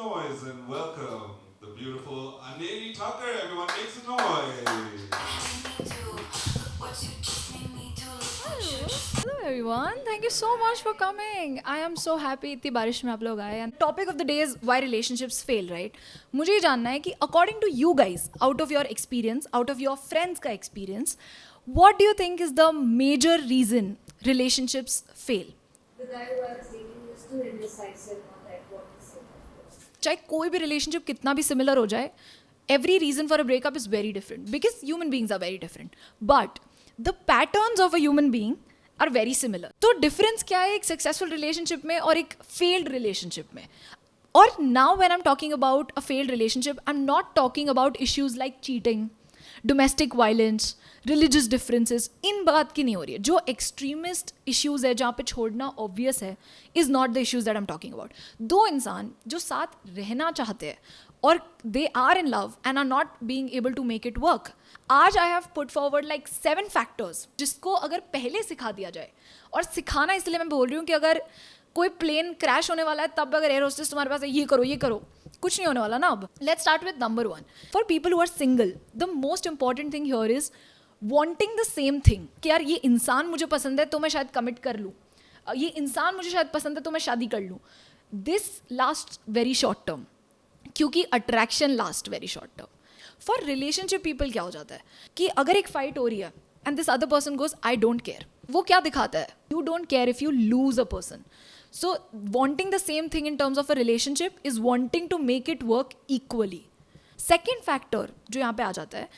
noise and welcome the beautiful Aneli Tucker. Everyone make some noise. Hello everyone, thank you so much for coming. I am so happy इतनी बारिश में आप लोग आए. And topic of the day is why relationships fail, right? मुझे ये जानना है कि according to you guys, out of your experience, out of your friends का experience, what do you think is the major reason relationships fail? The guy who I was dating was too indecisive on like what to say. चाहे कोई भी relationship कितना भी similar हो जाए, every reason for a breakup is very different because human beings are very different. But the patterns of a human being are very similar. तो difference क्या है एक successful relationship में और एक failed relationship में? और now when I'm talking about a failed relationship, I'm not talking about issues like cheating, domestic violence, religious differences. इन बात की नहीं हो रही है. जो extremist issues है जहाँ पे छोड़ना obvious है is not the issues that I'm talking about. दो इंसान जो साथ रहना चाहते हैं और they are in love and are not being able to make it work. आज I have put forward like 7 factors जिसको अगर पहले सिखा दिया जाए, और सिखाना इसलिए मैं बोल रही हूँ कि अगर कोई प्लेन क्रैश होने वाला है तब अगर एयर होस्टेस तुम्हारे पास है ये करो, कुछ नहीं होने वाला ना. अब let's start with number 1. For people who are single, the most important thing here is wanting the same thing. कि यार ये इंसान मुझे पसंद है तो मैं शायद कमिट कर लूँ, ये इंसान मुझे शायद पसंद है तो मैं शादी कर लूँ. This last very short term, क्योंकि attraction last very short term. For relationship people क्या हो जाता है कि अगर एक फाइट हो रही है and this other person goes I don't care, वो क्या दिखाता है? You don't care if you lose a person. So wanting the same thing in terms of a relationship is wanting to make it work equally. Second factor जो यहाँ पे आ जाता है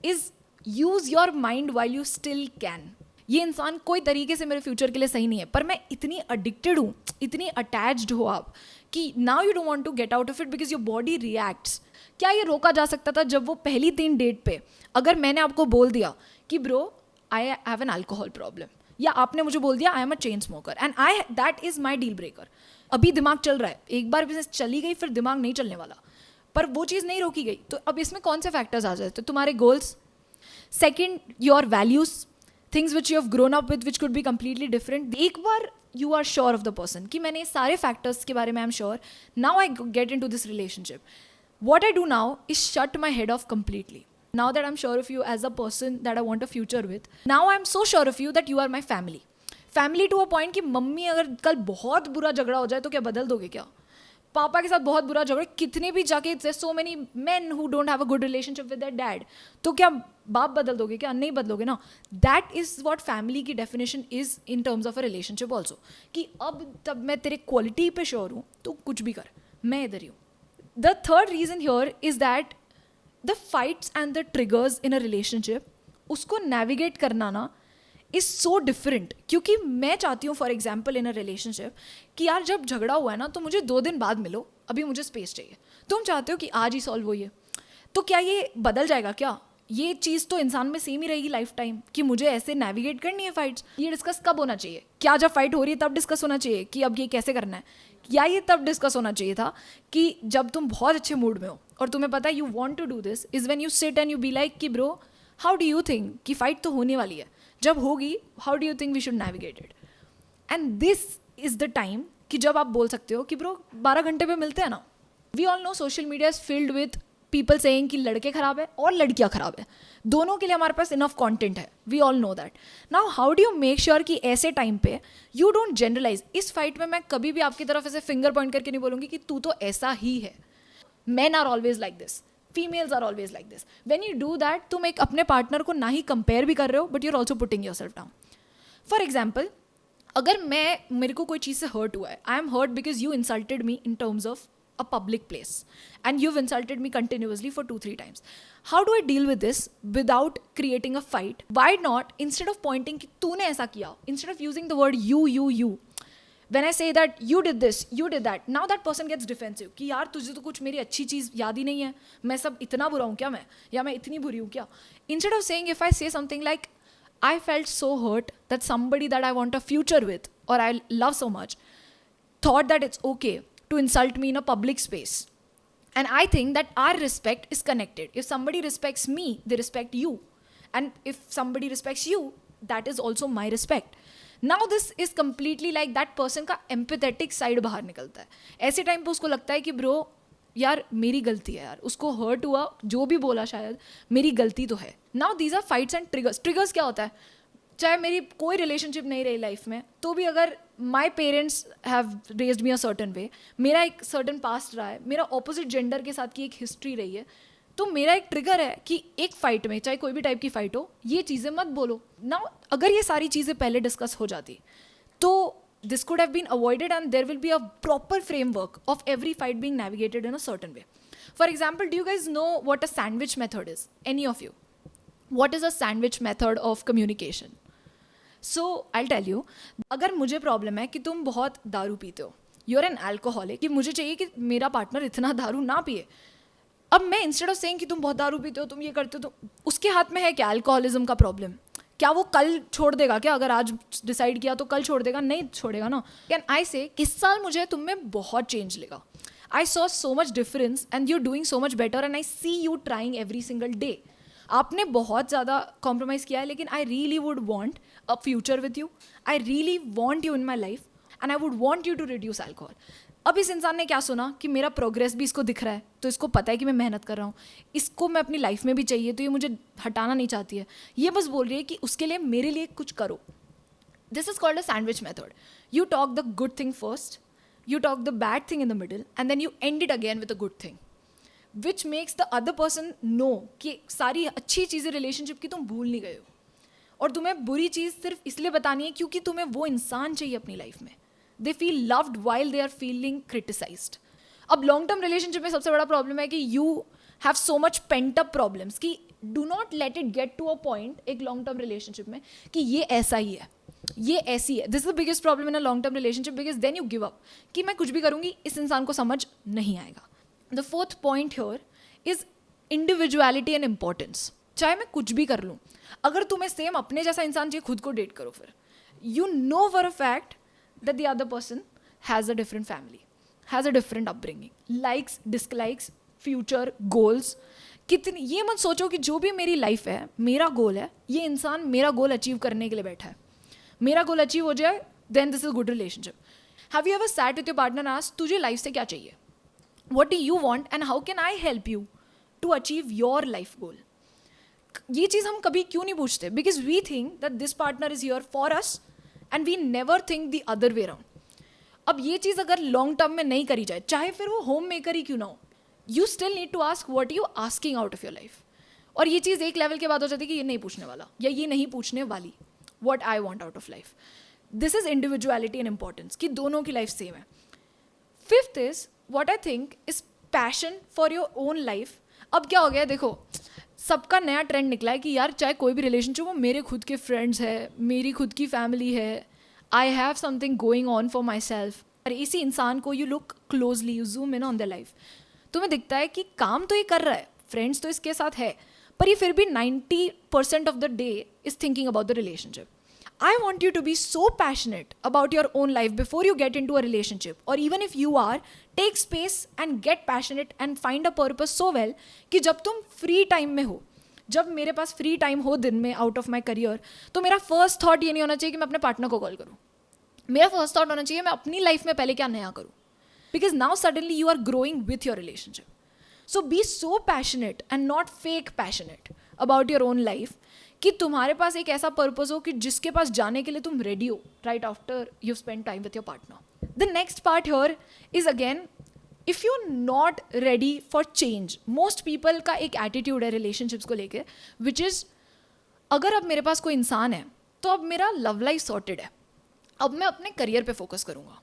is use your mind while you still can. ये इंसान कोई तरीके से मेरे फ्यूचर के लिए सही नहीं है, पर मैं इतनी अडिक्टेड हूँ, इतनी अटैच्ड हो आप कि now you don't want to get out of it because your body reacts. क्या ये रोका जा सकता था जब वो पहली 3 डेट पे अगर मैंने आपको बोल दिया कि bro I have an alcohol problem, या आपने मुझे बोल दिया I am a chain smoker and I that is my deal breaker. अभी दिमाग चल रहा है, एक बार बिजनेस चली गई फिर दिमाग नहीं चलने वाला, पर वो चीज़ नहीं रोकी गई. तो अब इसमें कौन से फैक्टर्स आ जाते? तो तुम्हारे goals, second your values, things which you have grown up with which could be completely different. एक बार you are sure of the person कि मैंने सारे फैक्टर्स के बारे में I am sure, now I get into this relationship. What I do now is shut my head off completely. Now that I'm sure of you as a person that I want a future with, now I'm so sure of you that you are my family. Family to a point कि mummy अगर कल बहुत बुरा झगड़ा हो जाए तो क्या बदल दोगे क्या? पापा के साथ बहुत बुरा झगड़ा, कितने भी जाके so many men who don't have a good relationship with their dad, तो क्या बाप बदल दोगे क्या? नहीं बदलोगे ना. That is what family की definition is in terms of a relationship also. कि अब तब मैं तेरे क्वालिटी पे श्योर हूँ तो कुछ भी कर, मैं इधर ही हूँ. The third reason here is that the fights and the triggers in a relationship, उसको navigate करना ना is so different. क्योंकि मैं चाहती हूँ for example in a relationship कि यार जब झगड़ा हुआ है ना तो मुझे 2 दिन बाद मिलो, अभी मुझे स्पेस चाहिए. तुम चाहते हो कि आज ही सॉल्व हो, ये तो क्या ये बदल जाएगा क्या? ये चीज़ तो इंसान में सेम ही रहेगी लाइफ टाइम कि मुझे ऐसे नेविगेट करनी है फाइट्स. ये डिस्कस कब होना चाहिए? क्या जब फाइट हो रही है तब डिस्कस होना चाहिए कि अब ये कैसे करना है? या ये तब डिस्कस होना चाहिए था कि जब तुम बहुत अच्छे मूड में हो और तुम्हें पता है you want to do this, is when you sit and you be like कि bro how do you think कि फाइट तो होने वाली है, जब होगी how do you think we should navigate it. And this is the time कि जब आप बोल सकते हो कि ब्रो 12 घंटे पे मिलते हैं ना. We all know social media is filled with people saying कि लड़के खराब है और लड़कियाँ खराब है, दोनों के लिए हमारे पास इनफ कंटेंट है. We all know that. Now how do you make sure कि ऐसे टाइम पे यू डोंट जनरलाइज. इस फाइट में मैं कभी भी आपकी तरफ ऐसे फिंगर पॉइंट करके नहीं बोलूँगी कि तू तो ऐसा ही है. Man are always like this, females are always like this. When you do that तुम एक अपने पार्टनर को ना ही कंपेयर भी कर रहे हो but you are also putting yourself down. For example, अगर मेरे को कोई चीज़ से हर्ट हुआ है, I am hurt because you insulted me in terms of a public place and you've insulted me continuously for 2-3 times. How do I deal with this without creating a fight? Why not, instead of pointing कि तूने ऐसा किया, instead of using the word you, when I say that you did this, you did that, now that person gets defensive कि यार तुझे तो कुछ मेरी अच्छी चीज़ याद ही नहीं है, मैं सब इतना बुरा हूँ क्या मैं, या मैं इतनी बुरी हूँ क्या? Instead of saying, if I say something like I felt so hurt that somebody that I want a future with or I love so much thought that it's okay to insult me in a public space. And I think that our respect is connected. If somebody respects me, they respect you. And if somebody respects you, that is also my respect. Now this is completely like that person का empathetic side बाहर निकलता है. ऐसे time पे उसको लगता है कि bro यार मेरी गलती है यार, उसको हर्ट हुआ, जो भी बोला शायद मेरी गलती तो है. Now these are fights and triggers. Triggers क्या होता है, चाहे मेरी कोई रिलेशनशिप नहीं रही लाइफ में तो भी अगर my parents have raised me a certain way, मेरा एक सर्टन पास्ट रहा है, मेरा ऑपोजिट जेंडर के साथ की एक हिस्ट्री रही है, तो मेरा एक ट्रिगर है कि एक फाइट में, चाहे कोई भी टाइप की फाइट हो, ये चीज़ें मत बोलो ना. अगर ये सारी चीज़ें पहले डिस्कस हो जाती तो this could have been avoided and there will be a proper framework of every fight being navigated in a certain way. For example, do you guys know what a sandwich method is? Any of you? What is a sandwich method of communication? So I'll tell you, अगर मुझे problem है कि तुम बहुत दारू पीते हो, you're an alcoholic, कि मुझे चाहिए कि मेरा पार्टनर इतना दारू ना पिए. अब मैं इंस्टेड ऑफ सेइंग कि तुम बहुत दारू पीते हो, तुम ये करते हो, तो उसके हाथ में है क्या अल्कोहलिज्म का प्रॉब्लम? क्या वो कल छोड़ देगा क्या? अगर आज डिसाइड किया तो कल छोड़ देगा? नहीं छोड़ेगा ना. कैन आई से इस साल मुझे तुम में बहुत चेंज लगा, I saw so much difference and you doing so much better and I see you trying every single day. आपने बहुत ज़्यादा कॉम्प्रोमाइज़ किया है, लेकिन I really would want a future with you, I really want you in my life and I would want you to reduce alcohol. अब इस इंसान ने क्या सुना कि मेरा प्रोग्रेस भी इसको दिख रहा है, तो इसको पता है कि मैं मेहनत कर रहा हूँ, इसको मैं अपनी लाइफ में भी चाहिए, तो ये मुझे हटाना नहीं चाहती है, ये बस बोल रही है कि उसके लिए मेरे लिए कुछ करो. This is called a sandwich method. You talk the good thing first, you talk the bad thing in the middle and then you end it again with a good thing, which makes the other person know कि सारी अच्छी चीज़ें relationship की तुम भूल नहीं गए हो और तुम्हें बुरी चीज़ सिर्फ इसलिए बतानी है क्योंकि तुम्हें वो इंसान चाहिए अपनी लाइफ में. They feel loved while they are feeling criticised. अब लॉन्ग टर्म रिलेशनशिप में सबसे बड़ा प्रॉब्लम है कि you have so much pent up problems कि do not let it get to a point एक लॉन्ग टर्म रिलेशनशिप में कि ये ऐसा ही है, ये ऐसी है. This is the biggest problem in a long term relationship because then you give up कि मैं कुछ भी करूँगी इस इंसान को समझ नहीं आएगा. The fourth point here is individuality and importance. चाहे मैं कुछ भी कर लूँ, अगर तुम्हें सेम अपने जैसा इंसान चाहिए, खुद को डेट करो. फिर you know for a fact that the other person has a different family, has a different upbringing, likes dislikes, future goals. कितनी ये मत सोचो कि जो भी मेरी लाइफ है, मेरा गोल है, ये इंसान मेरा गोल अचीव करने के लिए बैठा है, मेरा गोल अचीव हो जाए then this is good relationship. Have you ever sat with your partner asked तुझे लाइफ से क्या चाहिए, what do you want and how can I help you to achieve your life goal. ये चीज़ हम कभी क्यों नहीं पूछते? Because we think that this partner is here for us and we never think the other way around. अब ये चीज़ अगर लॉन्ग टर्म में नहीं करी जाए, चाहे फिर वो होम मेकर ही क्यों ना हो, you still need to ask what you asking out of your life. और ये चीज़ एक लेवल के बाद हो जाती है कि ये नहीं पूछने वाला या ये नहीं पूछने वाली what I want out of life. This is individuality and importance कि दोनों की लाइफ सेम है. Fifth is what I think is passion for your own life. अब क्या हो गया, देखो सबका नया ट्रेंड निकला है कि यार चाहे कोई भी रिलेशनशिप हो, मेरे खुद के फ्रेंड्स है, मेरी खुद की फैमिली है, I have something going on for my self. और इसी इंसान को you look closely, you zoom in on the life, तुम्हें दिखता है कि काम तो ये कर रहा है, फ्रेंड्स तो इसके साथ है, पर ये फिर भी 90% of the day is thinking about the relationship. I want you to be so passionate about your own life before you get into a relationship, or even if you are, take space and get passionate and find a purpose so well कि जब तुम free time में हो, जब मेरे पास free time हो दिन में out of my career, तो मेरा first thought ये नहीं होना चाहिए कि मैं अपने partner को call करूँ. मेरा first thought होना चाहिए मैं अपनी life में पहले क्या नया करूँ, because now suddenly you are growing with your relationship. So be so passionate and not fake passionate about your own life कि तुम्हारे पास एक ऐसा पर्पस हो कि जिसके पास जाने के लिए तुम रेडी हो right after you spend time with your partner. The next part here is again if you are not ready for change. Most people का एक एटीट्यूड है रिलेशनशिप्स को लेकर विच इज़ अगर अब मेरे पास कोई इंसान है तो अब मेरा लव लाइफ सॉर्टेड है, अब मैं अपने करियर पे फोकस करूँगा.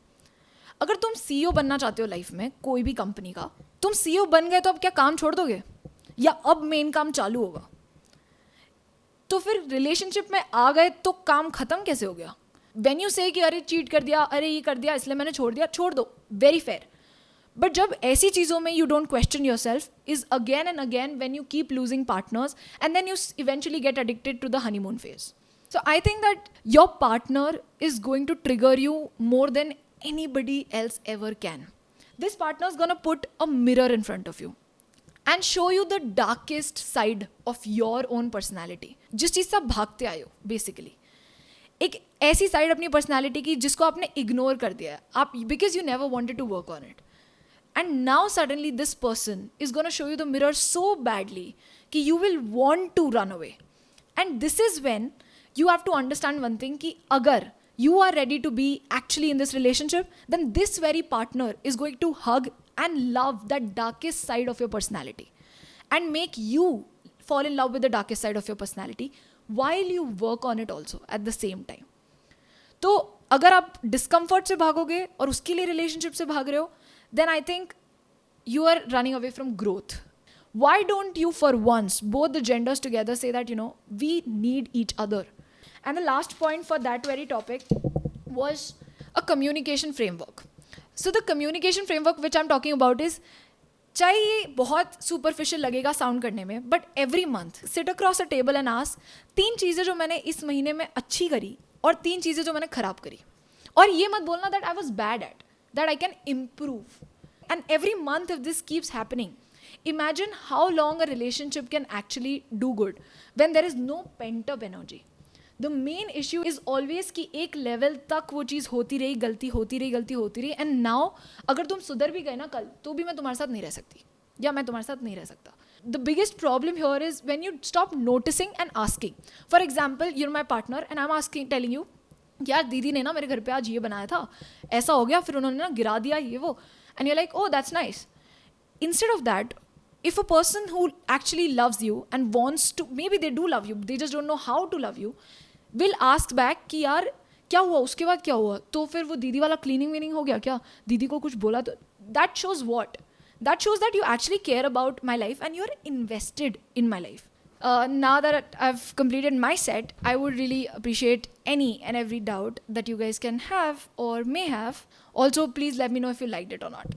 अगर तुम CEO बनना चाहते हो लाइफ में कोई भी कंपनी का, तुम CEO बन गए तो अब क्या काम छोड़ दोगे या अब मेन काम चालू होगा? तो फिर रिलेशनशिप में आ गए तो काम खत्म कैसे हो गया? व्हेन यू से कि अरे चीट कर दिया, अरे ये कर दिया इसलिए मैंने छोड़ दिया, छोड़ दो, वेरी फेयर. बट जब ऐसी चीज़ों में you don't question yourself is again and again when you keep losing partners and then you eventually get addicted to the honeymoon phase. So I think that your partner is going to trigger you more than anybody else ever can. This partner is gonna put a mirror in front of you and show you the darkest side of your own personality. जिस चीज़ से आप भागते आए हो basically, एक ऐसी side अपनी personality की जिसको आपने इग्नोर कर दिया है आप, because you never wanted to work on it. And now suddenly this person is going to show you the mirror so badly कि you will want to run away. And this is when you have to understand one thing कि अगर you are ready to be actually in this relationship, then this very partner is going to hug and love that darkest side of your personality and make you fall in love with the darkest side of your personality while you work on it also at the same time. तो अगर आप discomfort से भागोगे और उसके लिए relationship से भाग रहे हो, then I think you are running away from growth. Why don't you for once, both the genders together, say that, you know, we need each other? And the last point for that very topic was a communication framework. So the communication framework which I'm talking about is, चाहे ये बहुत superficial लगेगा sound करने में, but every month sit across a table and ask 3 चीज़ें जो मैंने इस महीने में अच्छी करी और 3 चीज़ें जो मैंने खराब करी. और ये मत बोलना that I was bad at, that I can improve. And every month if this keeps happening, imagine how long a relationship can actually do good when there is no pent up energy. The main issue is always कि एक level तक वो चीज़ होती रही, गलती होती रही, and now अगर तुम सुधर भी गए ना कल, तो भी मैं तुम्हारे साथ नहीं रह सकती, या मैं तुम्हारे साथ नहीं रह सकता. The biggest problem here is when you stop noticing and asking. For example, you're my partner and I'm telling you, यार दीदी ने ना मेरे घर पे आज ये बनाया था, ऐसा हो गया, फिर उन्होंने ना गिरा दिया ये वो, and you're like, oh that's nice. Instead of that, if a person who actually loves you and wants to, maybe they do love you, they just don't know how to love you, will ask back कि यार क्या हुआ, उसके बाद क्या हुआ, तो फिर वो दीदी वाला क्लीनिंग वीनिंग हो गया क्या, दीदी को कुछ बोला तो, that shows what? That shows that you actually care about my life and you're invested in my life. Now that I've completed my set, I would really appreciate any and every doubt that you guys can have or may have. Also, please let me know if you liked it or not.